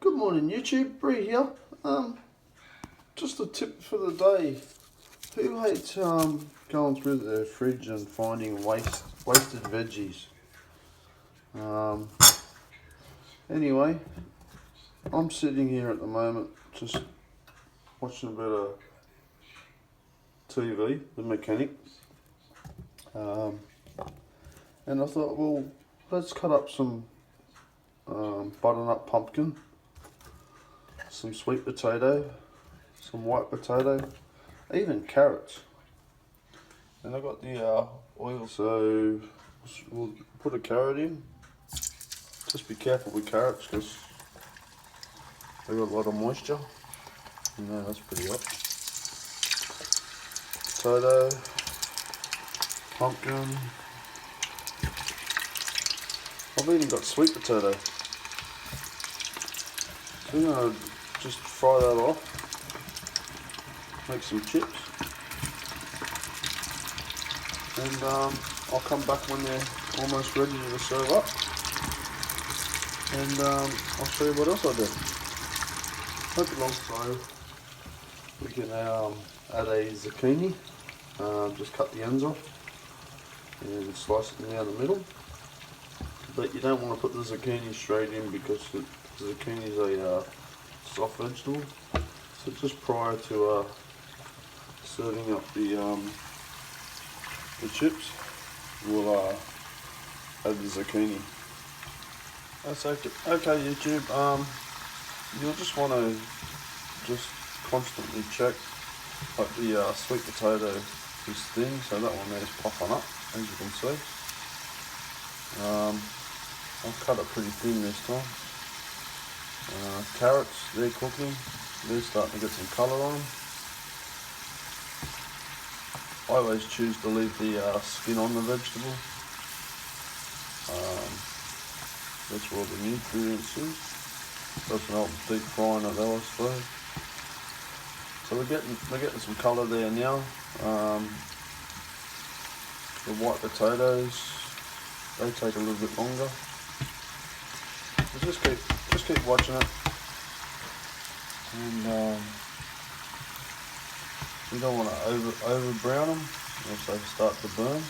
Good morning YouTube, Bree here. Just a tip for the day. Who hates going through their fridge and finding wasted veggies? Anyway, I'm sitting here at the moment just watching a bit of TV, The Mechanic. And I thought, well, let's cut up some butternut pumpkin, some sweet potato, some white potato, even carrots. And I got the oil, so we'll put a carrot in. Just be careful with carrots because they got a lot of moisture. No, that's pretty hot. Potato, pumpkin. I've even got sweet potato. So I'm going to just fry that off, make some chips, and I'll come back when they're almost ready to serve up, and I'll show you what else I did. Hope along, so we can add a zucchini, just cut the ends off and slice it down the middle. But you don't want to put the zucchini straight in because the zucchini is a soft vegetable. So just prior to serving up the chips, we'll add the zucchini. That's okay. Okay, YouTube. You'll just want to constantly check, like the sweet potato is thin, so that one there is popping up, as you can see. I'll cut it pretty thin this time. Carrots, they're cooking. They're starting to get some colour on them. I always choose to leave the skin on the vegetable. That's where the nutrients is. Doesn't help deep frying it though, I suppose. So we're getting some colour there now. The white potatoes, they take a little bit longer. So just keep watching it, and you don't want to over brown them, else they start to burn.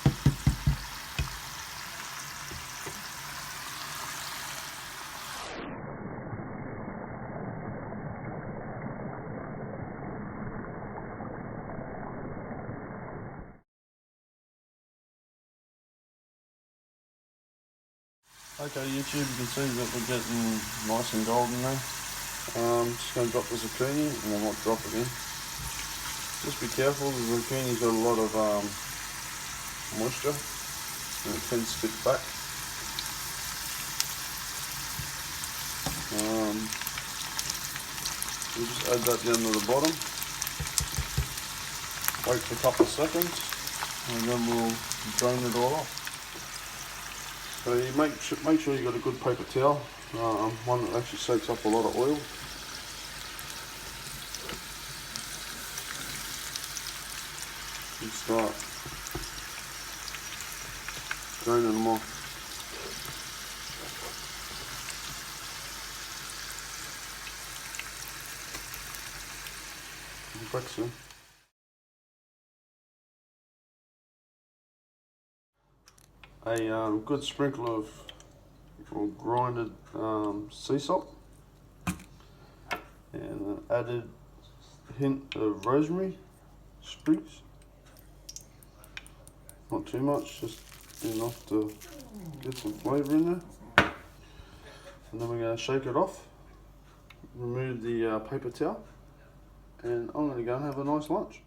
Okay, YouTube, you can see that we're getting nice and golden there. Just going to drop the zucchini and I might drop it in. Just be careful, the zucchini's got a lot of moisture and it tends to stick back. We'll just add that down to the bottom. Wait for a couple of seconds and then we'll drain it all off. So you make sure you've got a good paper towel, one that actually soaks up a lot of oil. And start draining them off. Back soon. A good sprinkle of grinded sea salt and an added hint of rosemary sprigs. Not too much, just enough to get some flavour in there. And then we're going to shake it off, remove the paper towel, and I'm going to go and have a nice lunch.